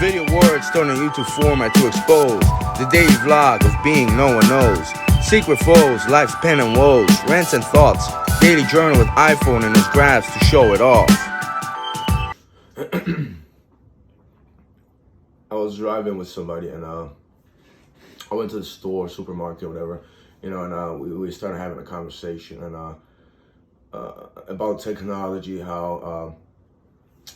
Video words thrown in YouTube format to expose the daily vlog of being no one knows. Secret foes, life's pen and woes, rants and thoughts, daily journal with iPhone in his grasp to show it off. I was driving with somebody and I went to the store, supermarket, whatever, and we started having a conversation and about technology, how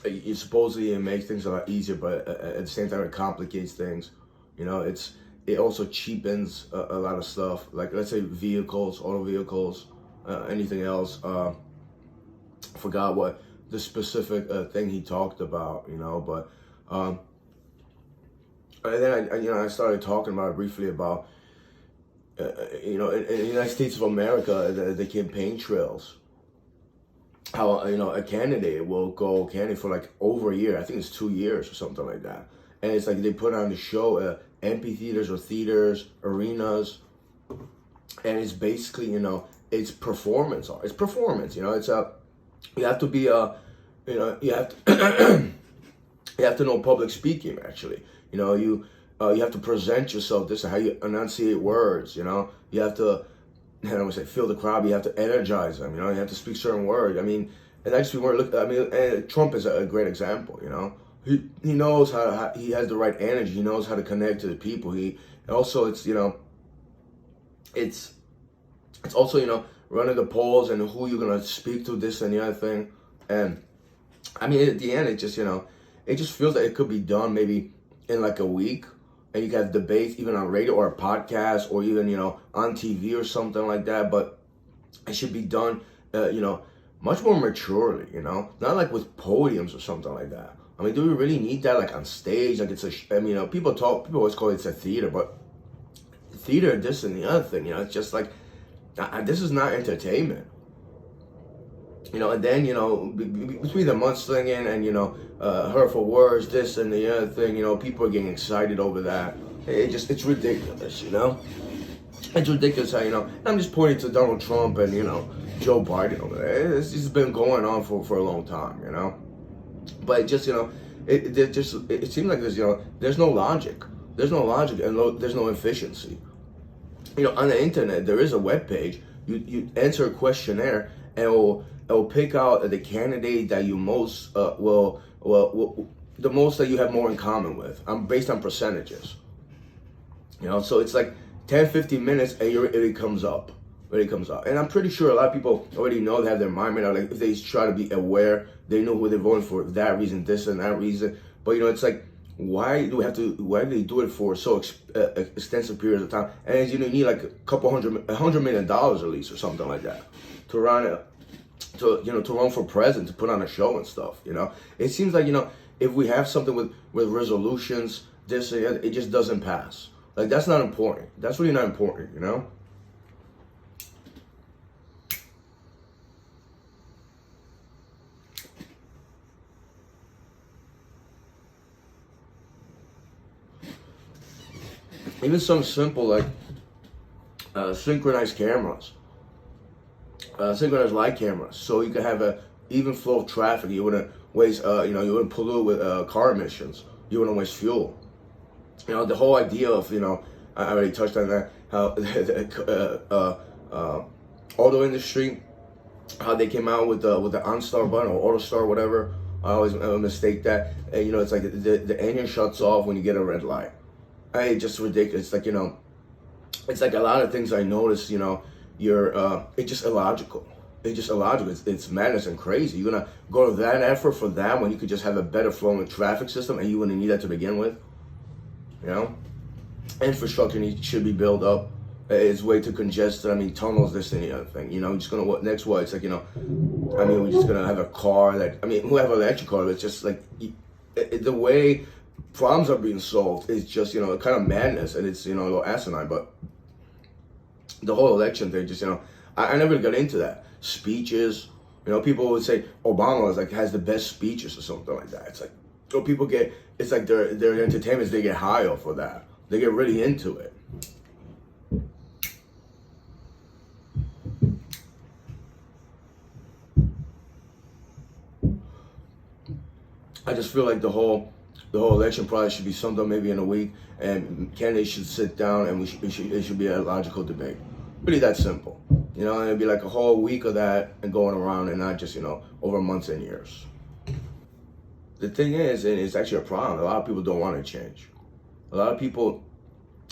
it supposedly it makes things a lot easier, but at the same time it complicates things. It also cheapens a lot of stuff. Like, let's say vehicles, auto vehicles, anything else. Forgot what the specific thing he talked about, but and then I started talking about it briefly about in the United States of America, the campaign trails. How a candidate will go candidate for like over a year. I think it's 2 years or something like that. And it's like they put on the show amphitheaters or theaters, arenas, and it's basically it's performance art. It's performance. It's you have to be you have to you have to know public speaking. Actually, you have to present yourself. This is how you enunciate words. You have to. I don't want to say feel the crowd. You have to energize them. You have to speak certain words. And actually, and Trump is a great example. He knows how he has the right energy. He knows how to connect to the people. It's also running the polls and who you're gonna speak to, this and the other thing. And at the end, it just feels like it could be done maybe in like a week. And you can have debates even on radio or a podcast or even, on TV or something like that. But it should be done, much more maturely, not like with podiums or something like that. Do we really need that like on stage? Like people always call it a theater, but theater, this and the other thing, it's just like, this is not entertainment. And then, between the mudslinging and, hurtful words, this and the other thing, people are getting excited over that. It's ridiculous, It's ridiculous how, and I'm just pointing to Donald Trump and, Joe Biden over there. It's just been going on for a long time, But it just, it seems like there's no logic. There's no logic and there's no efficiency. On the internet, there is a web page. You answer a questionnaire and it will pick out the candidate that you most the most that you have more in common with. Based on percentages. So it's like 10-15 minutes and it comes up. And I'm pretty sure a lot of people already know, they have their mind made out. Like, if they try to be aware, they know who they're voting for that reason, this and that reason. But it's like, why do they do it for so extensive periods of time? And you need like $100 million at least or something like that to run to run for president, to put on a show and stuff. It seems like if we have something with resolutions, this and that, it just doesn't pass. Like, that's not important. That's really not important. Even something simple like synchronized cameras, synchronized light cameras, so you can have a even flow of traffic. You wouldn't waste, you wouldn't pollute with car emissions. You wouldn't waste fuel. The whole idea of, I already touched on that, how the auto industry, how they came out with the OnStar button or AutoStar, whatever. I always mistake that. And, it's like the engine shuts off when you get a red light. It's just ridiculous. It's like, it's like a lot of things I notice, it's just illogical. It's just illogical. It's madness and crazy. You're gonna go to that effort for that when you could just have a better flowing traffic system, and you wouldn't need that to begin with. Infrastructure should be built up. It's way too congested. Tunnels, this and the other thing. Just gonna what next? What? It's like, we're just gonna have a car that who have an electric car. It's just like the way problems are being solved is just kind of madness, and it's a little asinine. But the whole election thing, just I never got into that. Speeches, people would say Obama has the best speeches or something like that. It's like, people get, it's like their entertainments, they get high off of that. They get really into it. I just feel like the whole the whole election process should be summed up maybe in a week, and candidates should sit down and it should be a logical debate. Really that simple. And it'd be like a whole week of that and going around, and not just, over months and years. The thing is, and it's actually a problem, a lot of people don't want to change. A lot of people,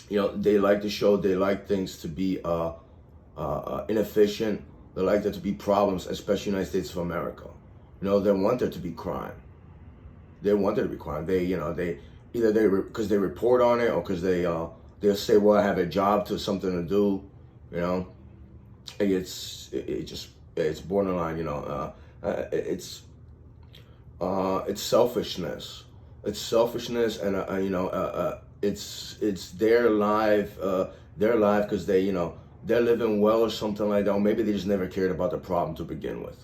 they like the show, they like things to be inefficient, they like there to be problems, especially in the United States of America. They want there to be crime. They want there to be crime. They either because they report on it, or because they'll say, well, I have a job to something to do, It's borderline, it's selfishness. It's selfishness, and it's their life because they're living well or something like that. Or maybe they just never cared about the problem to begin with.